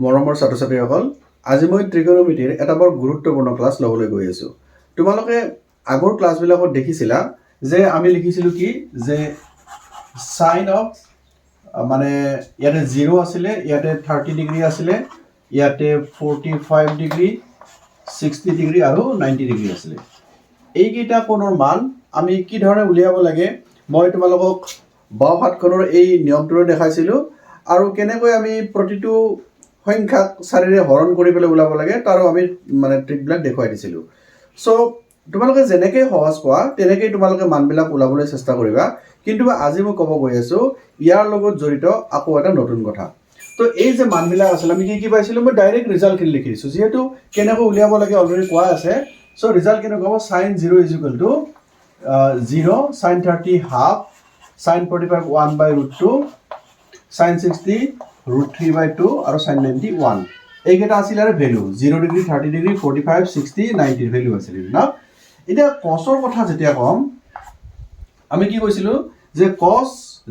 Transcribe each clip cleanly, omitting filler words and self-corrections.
মৰমৰ ছাত্ৰ-ছাত্ৰীসকল, আজি মই ত্ৰিকোণমিতিৰ এটা বৰ গুৰুত্বপূৰ্ণ ক্লাছ ল'বলৈ গৈ আছোঁ। তোমালোকে আগৰ ক্লাছবিলাকত দেখিছিলা যে আমি লিখিছিলোঁ কি যে সাইন অফ মানে ইয়াতে 0 আছিলে, ইয়াতে 30 ডিগ্ৰী আছিলে, ইয়াতে 45 ডিগ্ৰী, 60 ডিগ্ৰী আৰু 90 ডিগ্ৰী আছিলে। এইকেইটা কোণৰ মান আমি কি ধৰণে উলিয়াব লাগে মই তোমালোকক বাওঁ হাতখনৰ এই নিয়মটোৰে দেখাইছিলোঁ আৰু কেনেকৈ আমি প্ৰতিটো সংখ্যাক 4ৰে হৰণ কৰি পেলাই ওলাব লাগে তাৰো আমি মানে ট্ৰিকবিলাক দেখুৱাই দিছিলোঁ। চ' তোমালোকে যেনেকৈ সহজ পোৱা তেনেকৈ তোমালোকে মানবিলাক ওলাবলৈ চেষ্টা কৰিবা, কিন্তু আজি মই ক'ব গৈ আছোঁ ইয়াৰ লগত জড়িত আকৌ এটা নতুন কথা। তো এই যে মানবিলাক আছিল আমি কি পাইছিলোঁ, মই ডাইৰেক্ট ৰিজাল্টখিনি লিখি দিছোঁ, যিহেতু কেনেকৈ উলিয়াব লাগে অলৰেডি কোৱা আছে। চ' ৰিজাল্ট কেনেকুৱা হ'ব, sin 0 = 0, sin 30 half, sin 45 1/√2, sin 60 √3/2 আৰু sin 90 1। এইকেইটা আছিল আৰু ভেলু 0 ডিগ্ৰী, 30 ডিগ্ৰী, 45, 60, 90 ভেলু আছিল না। এতিয়া কছৰ কথা যেতিয়া ক'ম আমি কি কৈছিলোঁ যে cos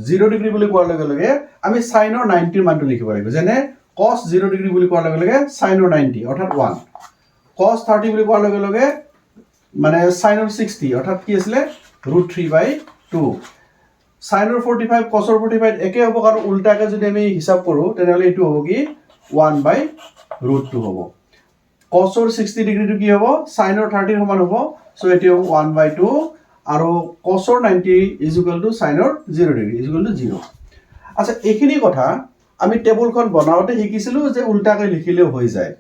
0 ডিগ্ৰী বুলি কোৱাৰ লগে লগে আমি সাইনৰ 90 মানটো লিখিব লাগিব। যেনে cos 0 ডিগ্ৰী বুলি কোৱাৰ লগে লগে সাইনৰ 90 অৰ্থাৎ 1, cos 30 বুলি কোৱাৰ লগে লগে মানে সাইনৰ 60 অৰ্থাৎ কি আছিলে √3/2, সাইনৰ 45 cosৰ 45 একে হ'ব, কাৰণ উল্টাকে যদি আমি হিসাব কৰোঁ তেনেহ'লে এইটো হ'ব কি 1/√2 হ'ব। cosৰ 60 ডিগ্ৰীটো কি হ'ব, সাইনৰ 30 সমান হ'ব, চ' এইটো 1/2 আৰু cosৰ 90 = সাইনৰ 0 ডিগ্ৰী = 0। আচ্ছা, এইখিনি কথা আমি টেবুলখন বনাওঁতে শিকিছিলোঁ যে উল্টাকৈ লিখিলেও হৈ যায়।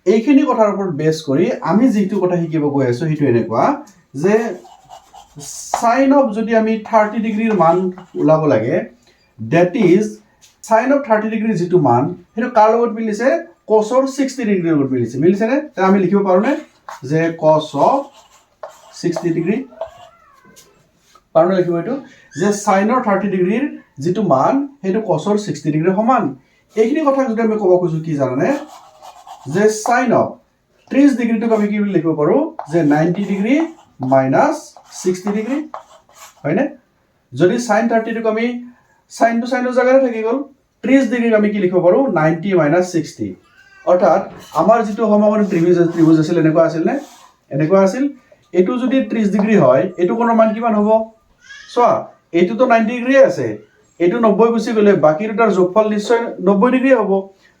এইখিনি কথাৰ ওপৰত বেছ কৰি আমি যিটো কথা শিকিব গৈ আছোঁ সেইটো এনেকুৱা যে সাইন অফ যদি আমি 30 ডিগ্ৰীৰ মান ওলাব লাগে, ডেট ইজ সাইন অফ 30 ডিগ্ৰীৰ যিটো মান সেইটো কাৰ লগত মিলিছে, cosৰ 60 ডিগ্ৰীৰ লগত মিলিছেনে? তেতিয়া আমি লিখিব পাৰোঁনে যে cos of 60 ডিগ্ৰী, পাৰোঁনে লিখিব এইটো যে সাইনৰ 30 ডিগ্ৰীৰ যিটো মান সেইটো cosৰ 60 ডিগ্ৰীৰ সমান। এইখিনি কথা যদি আমি ক'ব খোজোঁ কি জানানে, যে সাইন অফ 30 ডিগ্ৰীটোক আমি কি বুলি লিখিব পাৰোঁ যে 90 ডিগ্ৰী মাইনাছ 60 ডিগ্ৰী, হয়নে? যদি সাইন 30টোক আমি সাইনটো সাইনৰ জেগাতে থাকি গ'ল, 30 ডিগ্ৰীক আমি কি লিখিব পাৰোঁ 90 মাইনাছ 60, অৰ্থাৎ আমাৰ যিটো সমকোণী ত্ৰিভুজ আছিল এনেকুৱা আছিল নে? এনেকুৱা আছিল। এইটো যদি 30 ডিগ্ৰী হয় এইটো কোণৰ মান কিমান হ'ব চোৱা, এইটোতো 90 ডিগ্ৰীয়ে আছে, এইটো 90 গুচি গ'লে বাকী দুটাৰ যোগফল নিশ্চয় 90 ডিগ্ৰী হ'ব।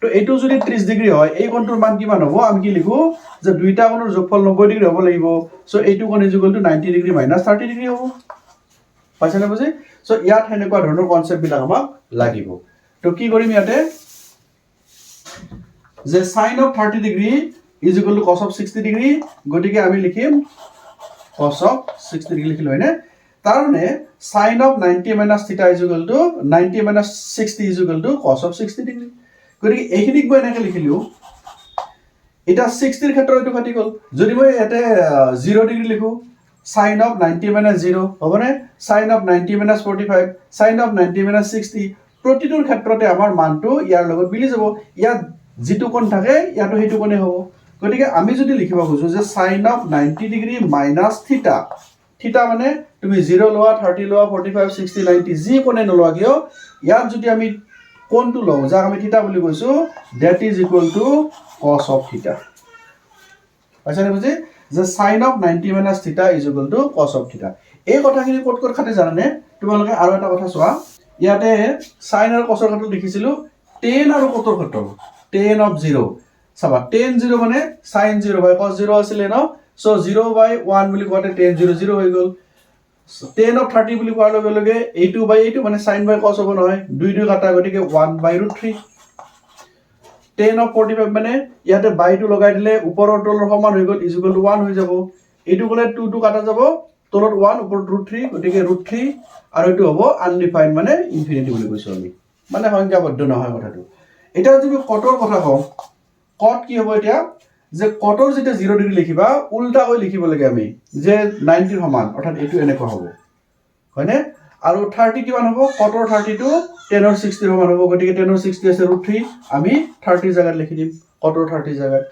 তো এইটো যদি 30 ডিগ্ৰী হয় এই কোণটোৰ মান কিমান হ'ব, আমি কি লিখোঁ যে দুইটা কোণৰ যোগফল 90 ডিগ্ৰী হ'ব লাগিব, চ' এইটো কোণ = 90 ডিগ্ৰী মাইনাছ 30 ডিগ্ৰী হ'ব। পাইছেনে বুজি? চ' ইয়াত সেনেকুৱা ধৰণৰ কনচেপ্টবিলাক আমাক লাগিব। তো কি কৰিম ইয়াতে যে sine of 30 degree = cos of 60 degree, গতিকে আমি লিখিম cos of 60 ডিগ্ৰী লিখিলোঁ, হয়নে? তাৰমানে সাইন অফ 90 মাইনাছ থিটা = 90 মাইনাছ 60 = cos of 60 ডিগ্ৰী। গতিকে এইখিনিক মই এনেকৈ লিখিলোঁ। এতিয়া 60ৰ ক্ষেত্ৰত এইটো কাটি গ'ল, যদি মই ইয়াতে 0 ডিগ্ৰী লিখোঁ সাইন অফ 90 মাইনাছ 0 হ'বনে, sine of 90 minus 45, sine of 90 minus 60, প্ৰতিটোৰ ক্ষেত্ৰতে আমাৰ মানটো ইয়াৰ লগত মিলি যাব। ইয়াত যিটো কোণ থাকে ইয়াতো সেইটো কোণে হ'ব। গতিকে আমি যদি লিখিব খোজোঁ যে সাইন অফ 90 ডিগ্ৰী মাইনাছ থিটা, থিটা মানে তুমি 0 লোৱা, 30 লোৱা, 45, 60, 90 যি কোণে নোলোৱা কিয় ইয়াত যদি আমি কোণটো লওঁ যাক আমি থিটা বুলি কৈছোঁ, that is equal to cos of থিটা। পাইছানে বুজি? যে সাইন অফ 90 মাইনাছ থিটা = cos of থিটা। এই কথাখিনি ক'ত ক'ত খাটে জানানে? তোমালোকে আৰু এটা কথা চোৱা, ইয়াতে সাইন আৰু cosৰ ক্ষেত্ৰত লিখিছিলোঁ tan আৰু cos ক্ষেত্ৰত, tan of 0 চাবা, tan 0 মানে sin 0/cos 0 আছিলে ন, চ' 0/1 বুলি কোৱাতে tan 0 0 হৈ গ'ল। tan of 30 বুলি কোৱাৰ লগে লগে এইটো মানে sin/cos হ'ব নহয়, 2 2 কাটা, গতিকে 1/√3। tan of 45 মানে ইয়াতে বাইটো লগাই দিলে ওপৰৰ তলৰ সমান হৈ গ'ল = 1 হৈ যাব। এইটো গ'লে 2 2 কাটা যাব, তলত 1 ওপৰত √3, গতিকে √3 আৰু এইটো হ'ব আনডিফাইন্ড মানে ইনফিনিটি বুলি কৈছোঁ আমি, মানে সংখ্যাবদ্ধ নহয় কথাটো। এতিয়া যদি কটৰ কথা কওঁ, কট কি হ'ব এতিয়া যে কটৰ যেতিয়া 0 ডিগ্ৰী লিখিবা উল্টাকৈ লিখিব লাগে আমি যে 90ৰ সমান, অৰ্থাৎ এইটো এনেকুৱা হ'ব, হয়নে? আৰু 30 কিমান হ'ব, কটৰ 30টো tan-ৰ 60 সমান হ'ব, গতিকে tan-ৰ 60 আছে √3, আমি 30 জাগাত লিখি দিম কটৰ 30 জাগাত।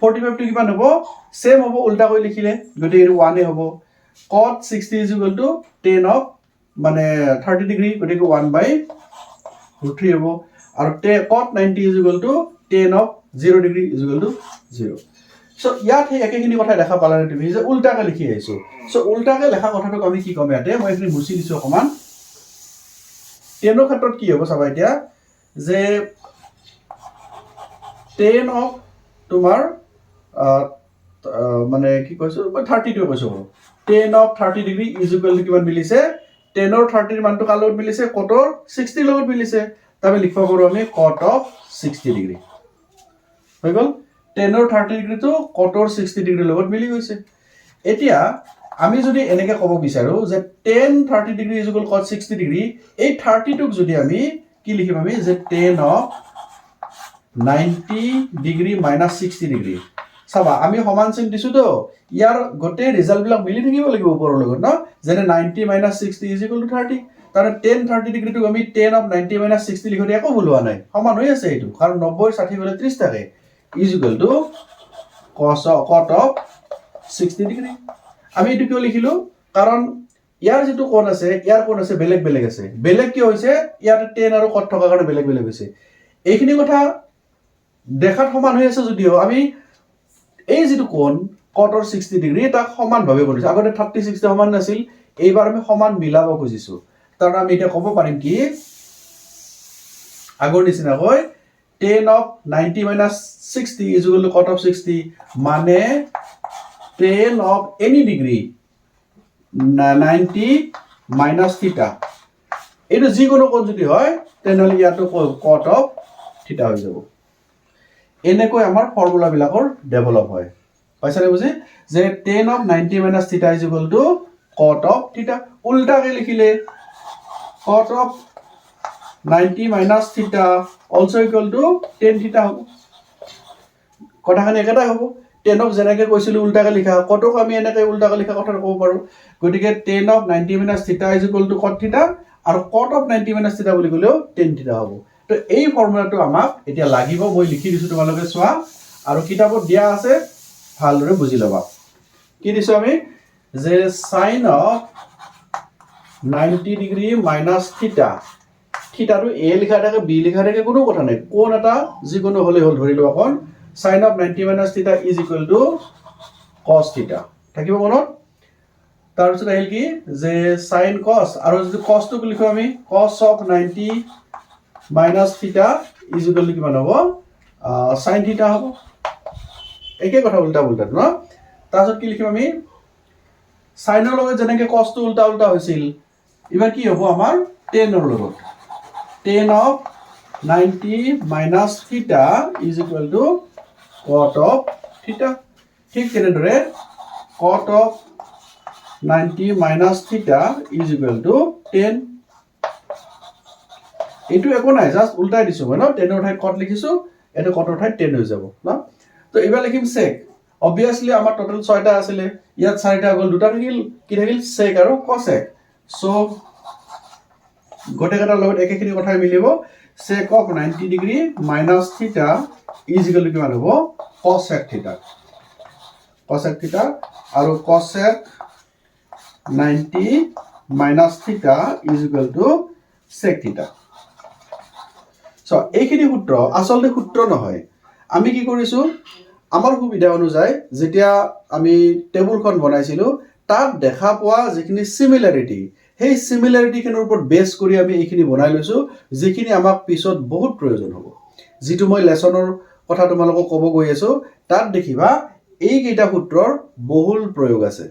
45টো কিমান হ'ব, সেম হ'ব উল্টাকৈ লিখিলে, গতিকে এইটো 1 হ'ব। cot 60 = tan of মানে 30 ডিগ্ৰী, গতিকে 1/√3 হ'ব। আৰু cot 90 = tan of 0 degree is equal to 0. So ইয়াত সেই একেখিনি কথা দেখা পালা নে তুমি যে উল্টাকে লিখি আহিছো সো উল্টাকে লেখা কথাটো আমি কি কম ইয়াতে মই এখিনি মুছি দিছো অকমান tan ৰ ক্ষেত্ৰত কি হ'ব চাবা এতিয়া যে tan of তোমাৰ মানে কি কৈছো 32 কৈছো tan of 30 degree is equal to কিমান মিলিছে tan of 30 ৰ মানটো কাৰ লগত মিলিছে cot of 60 লগত মিলিছে তবে লিখব পাৰো আমি cot of 60 degree হৈ গল tan of 30 degree তো cot of 60 degree লগত মিলি গৈছে এতিয়া আমি যদি এনেকে কব বিচাৰো যে tan 30 degree is equal cot 60 degree এই 30 টুক যদি আমি কি লিখিম আমি যে tan of 90 degree minus 60 degree চাবা আমি সমান চিন দিছো তো ইয়াৰ গোটেই ৰিজাল্ট বিলাক মিলি থাকিব লাগিব ওপৰৰ লগত ন যেনে 90 minus 60 is equal to 30 তাৰে tan 30 degree টুক আমি tan of 90 minus 60 লিখোতে একো ভুল হোৱা নাই সমান হৈ আছে এইটো কাৰণ 90 60 গলে 30 থাকে is equal to cot of 60 degree আমি এটো কিয় লিখিলো কাৰণ ইয়াৰ যেটো কোণ আছে বেলেগ আছে বেলেগ কি হৈছে ইয়াতে tan আৰু cot থকা কাৰণে বেলেগ হৈছে এইখিনি কথা দেখাত সমান হৈ আছে যদিও আমি এই যেটো কোণ cot of 60 degree এটা সমান ভাবে কৰিছো আগতে 30 60 সমান নাছিল এইবাৰ আমি সমান মিলাব খুজিছো তাৰ আমি এটা ক'ব পাৰিম কি আগৰ নিচিনা হয় tan of 90 minus 60 is equal to cot of 60 মানে tan of any degree 90 minus theta এটা যিকোনো কোণ যদি হয় তেনেহলে ইয়াটো cot of theta হৈ যাব এনেকৈ আমাৰ ফৰ্মুলা বিলাকৰ ডেভেলপ হয় পাইছানে বুজি যে tan of 90 minus theta is equal to cot of theta উল্টাকে লিখিলে cot of 90 minus theta also equal to tan theta হ'ব কথাখানি একেটাই হ'ব tan of যেনেকৈ কৈছিল উল্টাকে লিখা cot ক আমি এনেকৈ উল্টাকে লিখা কথা ক'ব পাৰো গতিকে tan of 90 minus theta is equal to cot theta আৰু cot of 90 minus theta বুলি ক'লেও tan theta হ'ব তো এই ফৰ্মুলাটো আমাক এতিয়া লাগিব মই লিখি দিছো তোমালোকে চোৱা আৰু কিতাপত দিয়া আছে ভালদৰে বুজি লবা কি দিছো আমি যে sin of 90 degree minus theta theta টো a লিখা থাকে b লিখা থাকে কোনো কথা নাই কোন এটা যিকোনো হলে হল ধৰি লবা কোন sin of 90 minus theta is equal to cos theta থাকিব মনত তাৰ পিছত আহিল কি যে sin cos আৰু যদি cos টো লিখো আমি cos of 90 minus theta is equal to কিমান হ'ব sin theta হ'ব একে কথা উল্টা ন তাৰপিছত কি লিখিম আমি sin ৰ লগত যেনেকৈ cos টো উল্টা হৈছিল এবাৰ কি হ'ব আমাৰ tan ৰ লগত tan of 90 minus theta is equal to cot of theta ঠিক তেনেদৰে cot of 90 minus theta is equal to tan এটো একো নাই জাস্ট উল্টাই দিছো মই ন tan ৰ ঠাইত cot লিখিছো এটো cot ৰ ঠাইত tan হৈ যাব ন তো এবাৰ লিখিম sec obviously আমাৰ টোটাল 6টা আছিল ইয়াত 4টা গল দুটা থাকিল কি থাকিল sec আৰু cosec সো গোটেইকেইটাৰ লগত একেখিনি কথাই মিলিব sec of 90 degree minus theta is equal to কিমান হ'ব cosec theta আৰু cosec 90 minus theta is equal to sec theta so এইখিনি সূত্র আসলে সূত্র নহয় আমি কি কৰিছো আমাৰ সুবিধা অনুযায়ী যেতিয়া আমি টেবুলখন বনাইছিলো তাত দেখা পোৱা যিখিনি সিমিলাৰিটি সেই সিমিলাৰিটিখিনৰ ওপৰত বেস কৰি আমি এইখিনি বনাই লৈছো যিখিনি আমাক পিছত বহুত প্ৰয়োজন হ'ব যেটো মই লেসনৰ কথা তোমালোকক ক'ব গৈ আছো তাত দেখিবা এই কেইটা সূত্ৰৰ বহুল প্ৰয়োগ আছে